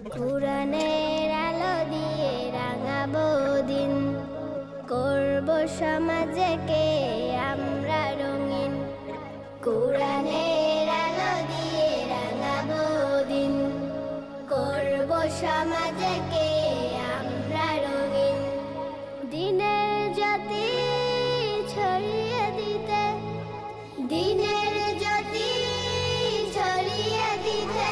কুরআনের আলো দিয়ে রাঙাবো দিন, করব সমাজকে আমরা রঙিন। কুরআনের আলো দিয়ে রাঙাবো দিন, করব সমাজকে আমরা রঙিন। দিনের জ্যোতি ছড়িয়ে দিতে, দিনের জ্যোতি ছড়িয়ে দিতে।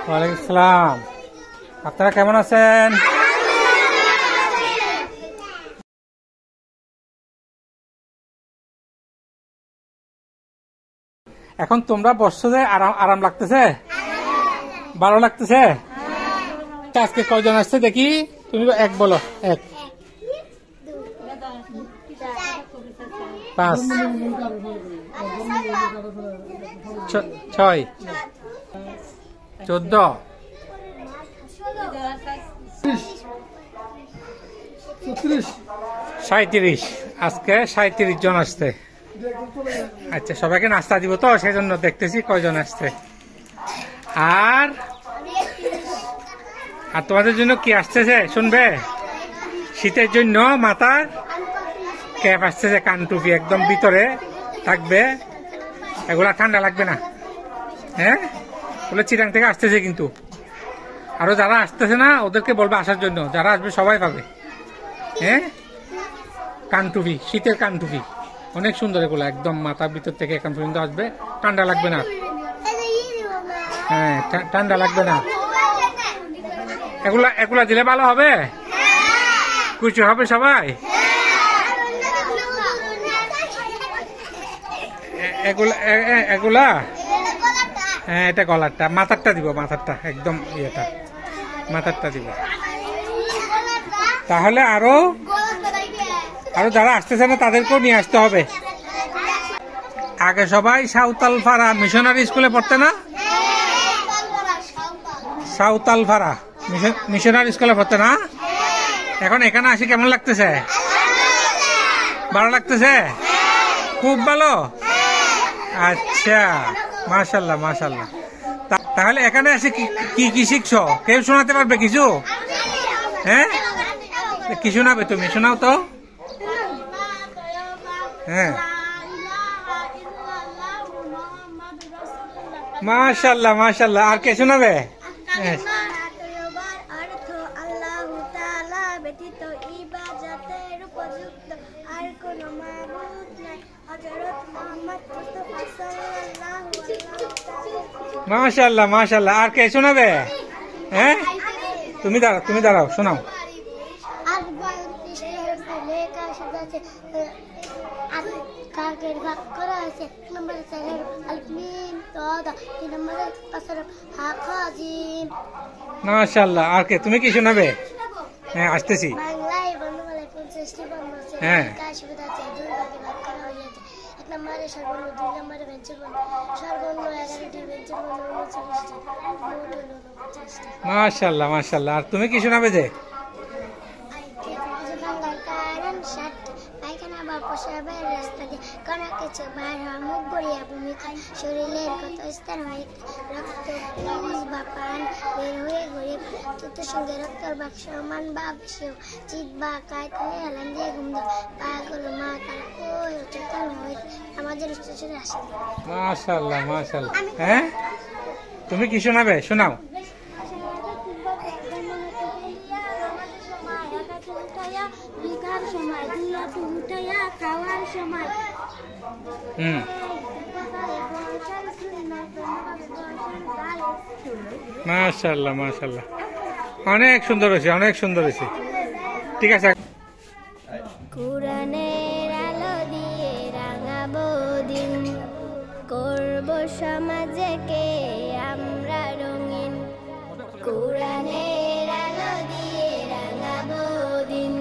ওয়ালাইকুম আসসালাম। আপনারা কেমন আছেন? এখন তোমরা বসছো যে আরাম লাগতেছে? ভালো লাগতেছে? আজকে কয়জন আসছে দেখি? তুমি এক বলো। এক, 5, 6, 14, 37। আজকে 37 জন আসছে। আচ্ছা, সবাইকে নাস্তা দিব তো, সেই জন্য দেখতেছি কয়জন আসছে। আর তোমাদের জন্য কি আসতেছে শুনবে? শীতের জন্য মাথার ক্যাপ আসতেছে, কান টুপি একদম ভিতরে থাকবে, এগুলা ঠান্ডা লাগবে না। হ্যাঁ, ওগুলো চিরাং থেকে আসতেছে। কিন্তু আরো যারা আসতেছে না ওদেরকে বলবে আসার জন্য, যারা আসবে সবাই পাবে। হ্যাঁ, কান টুপি, শীতের কান টুপি অনেক সুন্দর, এগুলো একদম মাথার ভিতর থেকে এখান পর্যন্ত আসবে, ঠান্ডা লাগবে না। হ্যাঁ, ঠান্ডা লাগবে না। এগুলা দিলে ভালো হবে, খুশি হবে সবাই। এগুলা হ্যাঁ, এটা গলারটা, মাথারটা দিব, মাথারটা একদম ইয়েটা, মাথারটা দিব। তাহলে আরো যারা আসতেছে না তাদেরকেও নিয়ে আসতে হবে। আগে সবাই সাঁওতালপাড়া মিশনারি স্কুলে পড়তে না? সাঁওতালপাড়া মিশনারি স্কুলে পড়তে না? এখন এখানে আসি কেমন লাগতেছে? ভালো লাগতেছে? খুব ভালো। আচ্ছা, মাশাআল্লাহ মাশাআল্লাহ। তাহলে এখানে এসে কি শিখছো? কেউ শোনাতে পারবে কিছু? হ্যাঁ, কি শোনাবে তুমি? শোনাও তো। হ্যাঁ, মাশাআল্লাহ মাশাআল্লাহ। আর কে শোনাবে? মাশাআল্লাহ মাশাআল্লাহ। আর কে শোনাবে? হ্যাঁ, তুমি দাঁড়াও শোনাও। মাশাআল্লাহ। আর কে? তুমি কি শোনাবে? হ্যাঁ, আসতেছি। হ্যাঁ, মাশাআল্লাহ মাশাআল্লাহ। আর তুমি কি শোনাবে? যে শরীরের কত স্থান হয়ে রক্ত বা পান বের হয়ে ঘুরে তুতের সঙ্গে রক্তর বাক্স মান বা বেশিও চিত বা কায়ত হয়ে হেলান দিয়ে ঘুম দাও পাগল মা তার কই চেতন হয়ে আমাদের স্টেশনে আসে। মাশাআল্লাহ মাশাআল্লাহ। হ্যাঁ, তুমি কি শোনাবে? শোনাও। খাওয়ার সময় মাশাআল্লাহ মাশাআল্লাহ। অনেক সুন্দর হয়েছে, অনেক সুন্দর হয়েছে। ঠিক আছে। কুরআনের আলো দিয়ে রাঙাবো দিন, করব সমাজকে আমরা রঙিন। কুরআনের আলো দিয়ে রাঙাবো দিন,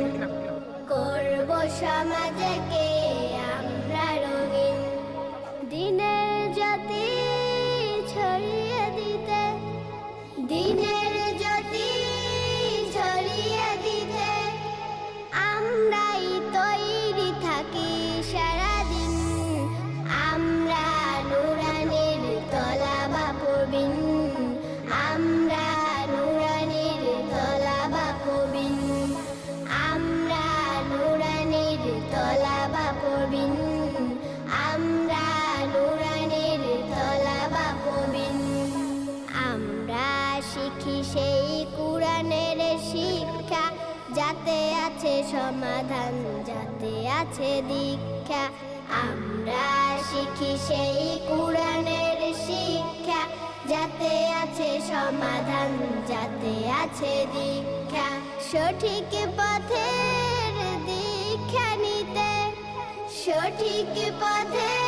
করব সমাজকে আমরা রঙিন। দিনের জ্যোতি ছড়িয়ে দিতে, দিনের জ্যোতি ছড়িয়ে দিতে আমরাই তৈরি থাকি সারাদিন। আমরা নুরানের সমাধান, যাতে আছে দীক্ষা। আমরা শিখি সেই কুরআনের শিক্ষা, যাতে আছে সমাধান, যাতে আছে দীক্ষা। সঠিক পথের দীক্ষা নিতে, সঠিক পথে